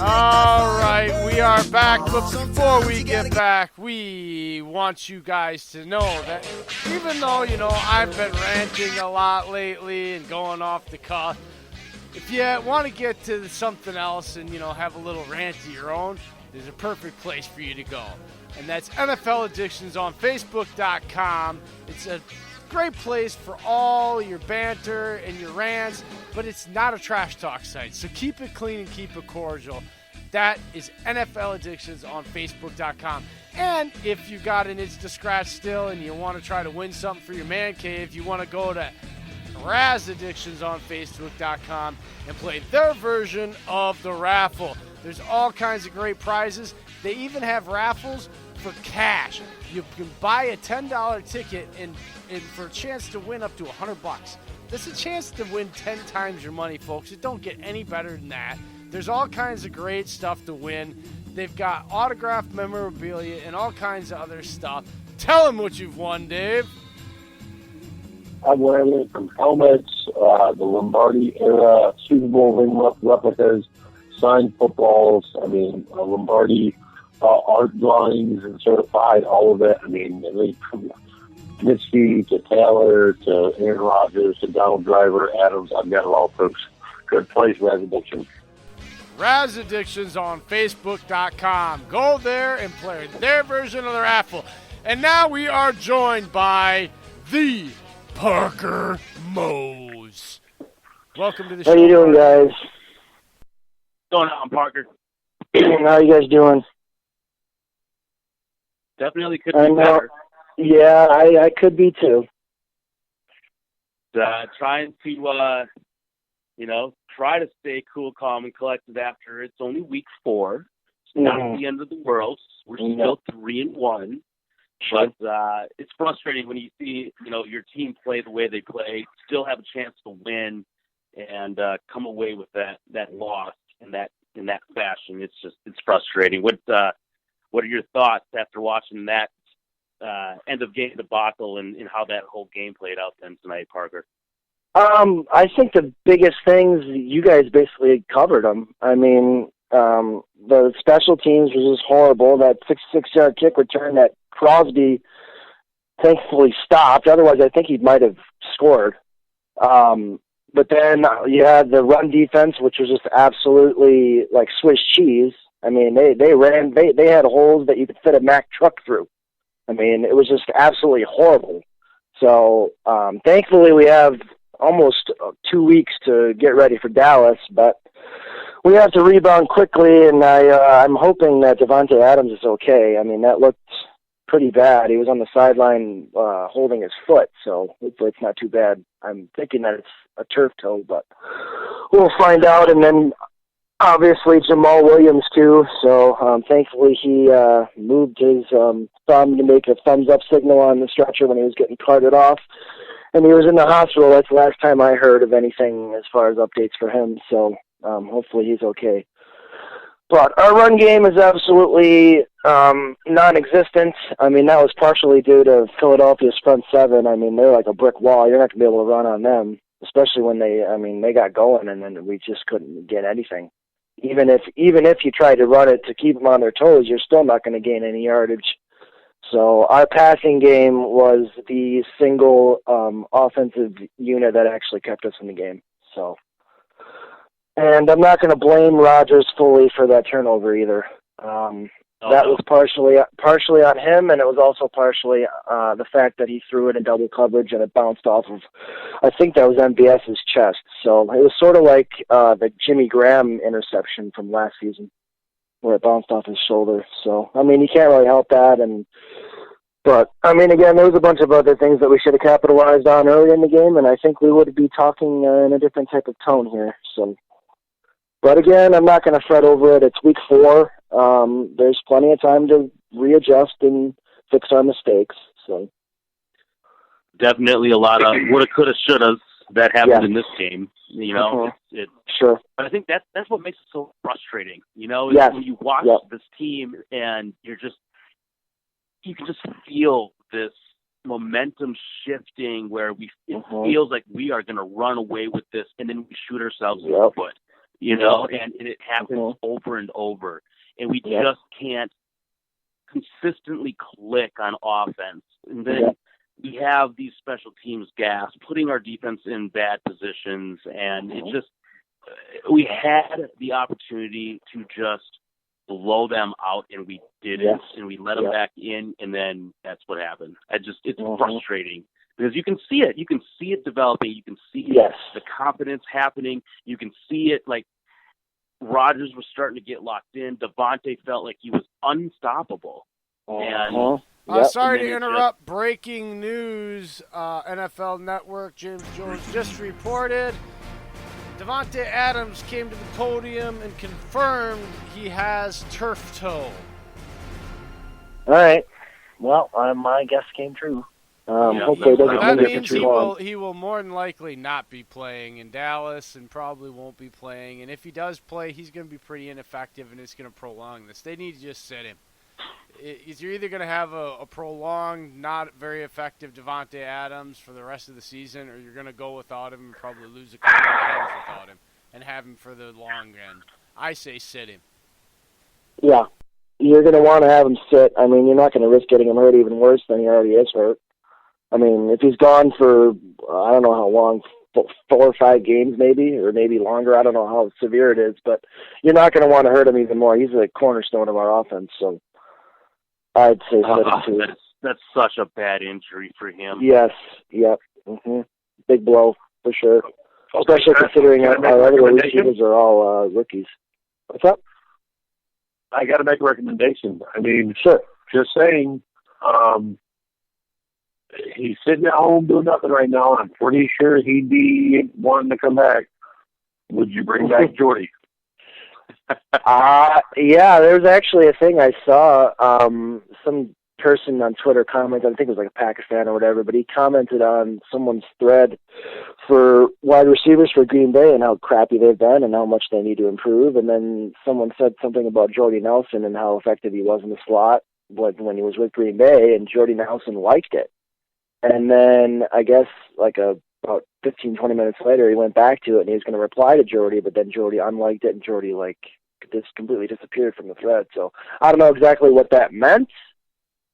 All right, we are back, but before we get back, we want you guys to know that even though, I've been ranting a lot lately and going off the cuff, if you want to get to something else and, have a little rant of your own, there's a perfect place for you to go. And that's NFL Addictions on Facebook.com. It's a great place for all your banter and your rants, but it's not a trash talk site. So keep it clean and keep it cordial. That is NFL Addictions on Facebook.com. And if you got an itch to scratch still and you want to try to win something for your man cave, you want to go to Raz Addictions on Facebook.com and play their version of the raffle. There's all kinds of great prizes. They even have raffles for cash. You can buy a $10 ticket and for a chance to win up to $100. That's a chance to win 10 times your money, folks. It don't get any better than that. There's all kinds of great stuff to win. They've got autographed memorabilia and all kinds of other stuff. Tell them what you've won, Dave. I've won everything from helmets, the Lombardi era Super Bowl ring replicas, signed footballs, Lombardi art drawings and certified, all of it. Everything from Busby to Taylor to Aaron Rodgers to Donald Driver, Adams. I've got it all, folks. Good place, Raz Addiction. Raz Addictions on Facebook.com. Go there and play their version of the raffle. And now we are joined by the Parker Moes. Welcome to the show. How you doing, guys? What's going on, Parker? How you guys doing? Definitely could be better. Yeah, I could be too. Trying to, try to stay cool, calm, and collected after it's only week 4. It's not the end of the world. We're still 3-1. But it's frustrating when you see, your team play the way they play, still have a chance to win, and come away with that loss in that fashion. It's frustrating. What are your thoughts after watching that end of game debacle and how that whole game played out then tonight, Parker? I think the biggest things, you guys basically covered them. The special teams was just horrible. That 66-yard kick return that Crosby thankfully stopped. Otherwise, I think he might have scored. But then you had the run defense, which was just absolutely like Swiss cheese. They ran. They had holes that you could fit a Mack truck through. It was just absolutely horrible. So thankfully, we have almost 2 weeks to get ready for Dallas, but we have to rebound quickly, and I'm hoping that Devontae Adams is okay. That looked pretty bad. He was on the sideline holding his foot, so hopefully it's not too bad. I'm thinking that it's a turf toe, but we'll find out. And then obviously Jamal Williams too, so thankfully he moved his thumb to make a thumbs-up signal on the stretcher when he was getting carted off. And he was in the hospital. That's the last time I heard of anything as far as updates for him. So hopefully he's okay. But our run game is absolutely non-existent. That was partially due to Philadelphia's front seven. They're like a brick wall. You're not going to be able to run on them, especially when they got going, and then we just couldn't get anything. Even if you tried to run it to keep them on their toes, you're still not going to gain any yardage. So our passing game was the single offensive unit that actually kept us in the game. So, and I'm not going to blame Rodgers fully for that turnover either. That was partially on him, and it was also partially the fact that he threw it in double coverage and it bounced off of, I think that was MBS's chest. So it was sort of like the Jimmy Graham interception from last season, where it bounced off his shoulder. So, you can't really help that. But again, there was a bunch of other things that we should have capitalized on early in the game, and I think we would be talking in a different type of tone here. So, but again, I'm not going to fret over it. It's week 4. There's plenty of time to readjust and fix our mistakes. So, definitely a lot of woulda, coulda, shouldas that happened in this game. Sure. But I think that's what makes it so frustrating. Yes. When you watch this team and you can just feel this momentum shifting where it feels like we are going to run away with this, and then we shoot ourselves in the foot. and it happens over and over. And we just can't consistently click on offense. And then we have these special teams gaps, putting our defense in bad positions, and it just we had the opportunity to just blow them out, and we didn't, and we let them back in, and then that's what happened. It's frustrating because you can see it developing, you can see the confidence happening, you can see it like Rodgers was starting to get locked in. Devontae felt like he was unstoppable. And sorry to interrupt. Breaking news. NFL Network, James Jones just reported Davante Adams came to the podium and confirmed he has turf toe. All right. Well, my guess came true. Hopefully it doesn't that linger means for too long. he will more than likely not be playing in Dallas and probably won't be playing. And if he does play, he's going to be pretty ineffective, and it's going to prolong this. They need to just sit him. You're either going to have a prolonged, not very effective Davante Adams for the rest of the season, or you're going to go without him and probably lose a couple of games without him and have him for the long end. I say sit him. Yeah. You're going to want to have him sit. I mean, you're not going to risk getting him hurt even worse than he already is hurt. I mean, if he's gone for, I don't know how long, 4 or 5 games maybe, or maybe longer. I don't know how severe it is, but you're not going to want to hurt him even more. He's a cornerstone of our offense, so I'd say sit him too. That's such a bad injury for him. Yes, yep. Big blow, for sure. Especially considering our other receivers are all rookies. What's up? I got to make a recommendation. I mean, sure. Just saying, he's sitting at home doing nothing right now. I'm pretty sure he'd be wanting to come back. Would you bring back Jordy? Yeah, there's actually a thing I saw. Some person on Twitter commented, I think it was like a Pakistan or whatever, but he commented on someone's thread for wide receivers for Green Bay and how crappy they've been and how much they need to improve. And then someone said something about Jordy Nelson and how effective he was in the slot when he was with Green Bay, and Jordy Nelson liked it. And then I guess like about 15, 20 minutes later, he went back to it and he was going to reply to Jordy, but then Jordy unliked it and Jordy just completely disappeared from the thread. So I don't know exactly what that meant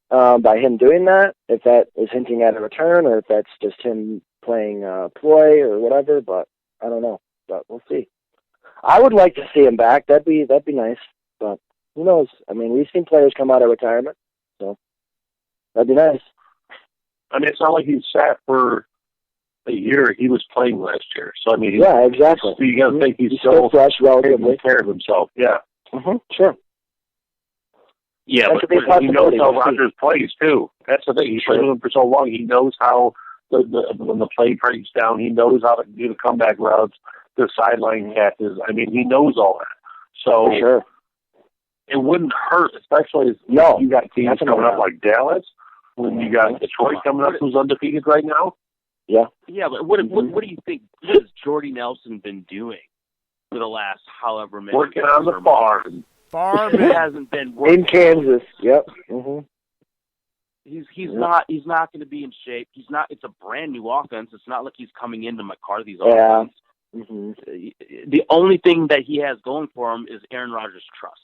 by him doing that, if that is hinting at a return or if that's just him playing ploy or whatever, but I don't know. But we'll see. I would like to see him back. That'd be nice, but who knows? I mean, we've seen players come out of retirement, so that'd be nice. I mean, it's not like he sat for a year. He was playing last year. So, I mean, yeah, exactly. You got to think he's still fresh, relatively. Taking care of himself. Yeah. Sure. Yeah, but he knows how Rodgers plays, too. That's the thing. He's played with him for so long. He knows how, when the play breaks down, he knows how to do the comeback routes, the sideline catches. I mean, he knows all that. So, sure. It wouldn't hurt, especially if you got teams coming up like Dallas. When you got Detroit coming up, who's undefeated right now. Yeah. Yeah, but what do you think? What has Jordy Nelson been doing for the last however many? Working on the farm. Farming. He hasn't been working. In Kansas. Yep. He's not going to be in shape. He's not. It's a brand new offense. It's not like he's coming into McCarthy's offense. The only thing that he has going for him is Aaron Rodgers' trust.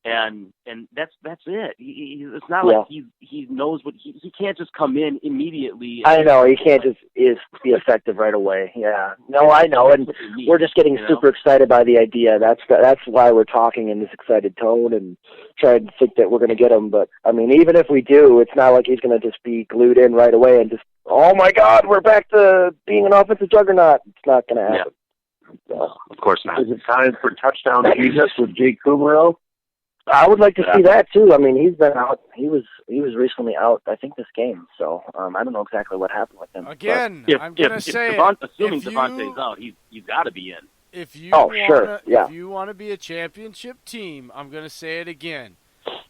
And that's it. It's not like he knows what he can't just come in immediately. I know he can't just be effective right away. Yeah, no, I know, and we're just getting super excited by the idea. That's why we're talking in this excited tone and trying to think that we're going to get him. But I mean, even if we do, it's not like he's going to just be glued in right away and just, oh my God, we're back to being an offensive juggernaut. It's not going to happen. Yeah. Of course not. Is it time for touchdown Jesus with Jake Kumaro? I would like to see that too. I mean, he's been out. He was recently out, I think, this game. So I don't know exactly what happened with him. Again, I'm going to say, assuming Devontae's out, you've got to be in. If you if you want to be a championship team, I'm going to say it again.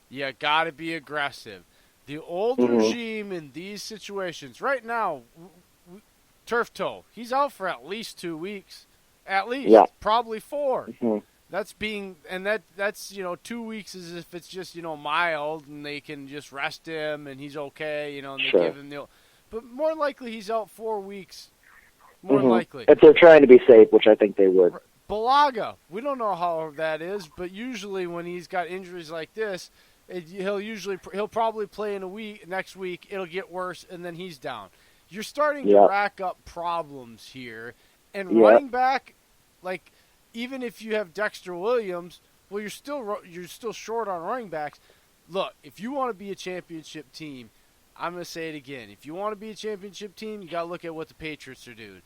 You got to be aggressive. The old regime in these situations right now, turf toe. He's out for at least 2 weeks, probably 4. That's that's 2 weeks as if it's just mild and they can just rest him and he's okay, and they give him but more likely he's out 4 weeks more than likely. If they're trying to be safe, which I think they would. Balaga, we don't know how that is, but usually when he's got injuries like this, he'll probably play in a week. Next week it'll get worse, and then he's down. You're starting to rack up problems here, and running back, like even if you have Dexter Williams, well, you're still short on running backs. Look, if you want to be a championship team, I'm going to say it again. If you want to be a championship team, you got to look at what the Patriots are doing.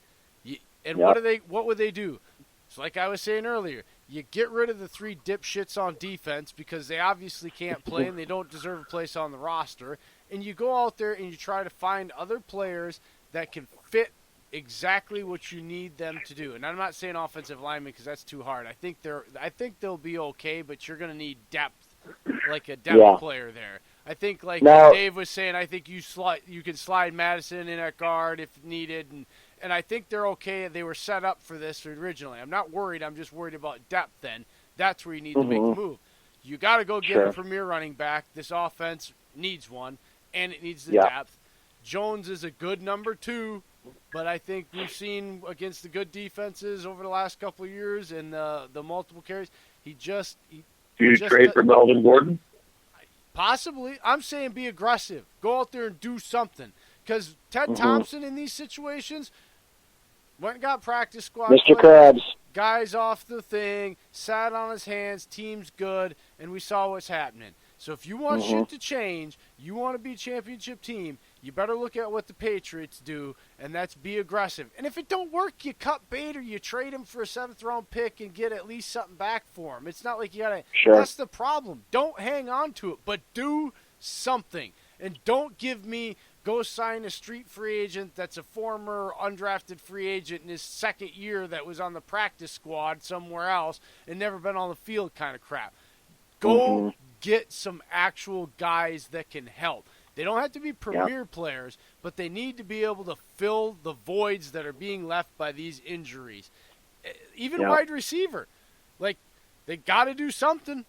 What would they do? So like I was saying earlier, you get rid of the 3 dipshits on defense because they obviously can't play and they don't deserve a place on the roster, and you go out there and you try to find other players that can fit exactly what you need them to do. And I'm not saying offensive linemen because that's too hard. I think they'll be okay, but you're going to need depth, like a depth player there. I think, like Dave was saying, I think you can slide Madison in at guard if needed, and I think they're okay. They were set up for this originally. I'm not worried. I'm just worried about depth then. That's where you need to make the move. You got to go get a premier running back. This offense needs one, and it needs the depth. Jones is a good number 2, but I think we've seen against the good defenses over the last couple of years and the multiple carries, Do you trade for Melvin Gordon? Possibly. I'm saying be aggressive. Go out there and do something. Because Ted Thompson in these situations went and got practice squad. Mr. Krabs. Guys off the thing, sat on his hands, team's good, and we saw what's happening. So if you want shit to change, you want to be a championship team, you better look at what the Patriots do, and that's be aggressive. And if it don't work, you cut bait or you trade him for a 7th-round pick and get at least something back for him. It's not like you got to – that's the problem. Don't hang on to it, but do something. And don't give me go sign a street free agent that's a former undrafted free agent in his 2nd year that was on the practice squad somewhere else and never been on the field kind of crap. Go get some actual guys that can help. They don't have to be premier players, but they need to be able to fill the voids that are being left by these injuries. Even wide receiver. Like, they got to do something.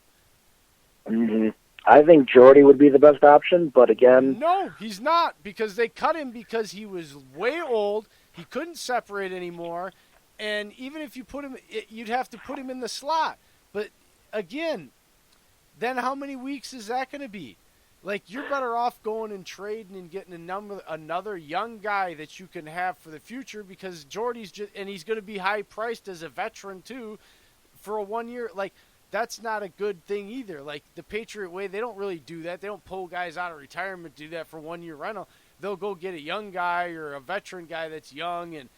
I think Jordy would be the best option, but again... No, he's not, because they cut him because he was way old, he couldn't separate anymore, and even if you put him, you'd have to put him in the slot. But, again, then how many weeks is that going to be? Like, you're better off going and trading and getting another young guy that you can have for the future, because Jordy's just, and he's going to be high priced as a veteran too, for a 1 year. Like, that's not a good thing either. Like, the Patriot way, they don't really do that. They don't pull guys out of retirement to do that for 1 year rental. They'll go get a young guy or a veteran guy that's young, and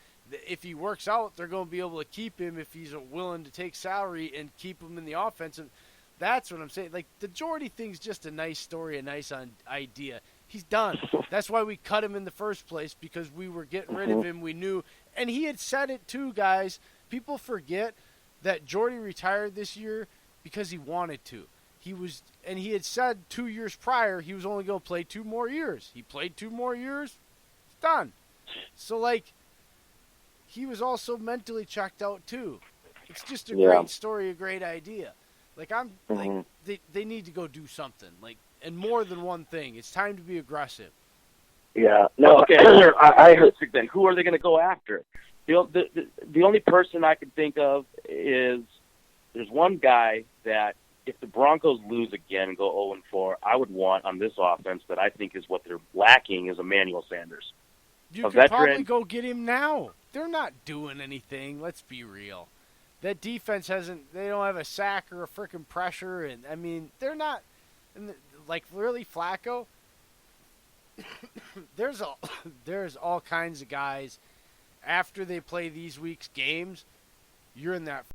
if he works out, they're going to be able to keep him if he's willing to take salary and keep him in the offense. And that's what I'm saying. Like, the Jordy thing's just a nice story, a nice idea. He's done. That's why we cut him in the first place, because we were getting rid of him. We knew. And he had said it too, guys. People forget that Jordy retired this year because he wanted to. And he had said 2 years prior he was only going to play 2 more years. He played 2 more years. It's done. So, like, he was also mentally checked out too. It's just a great story, a great idea. Like, like, they need to go do something. Like, and more than one thing. It's time to be aggressive. Yeah. No. Okay. I heard. Then who are they going to go after? The only person I can think of is there's one guy that if the Broncos lose again and go 0-4, I would want on this offense that I think is what they're lacking is Emmanuel Sanders. You could probably go get him now. They're not doing anything. Let's be real. That defense they don't have a sack or a freaking pressure. And, I mean, they're not, like, really, Flacco, there's all kinds of guys, after they play these week's games, you're in that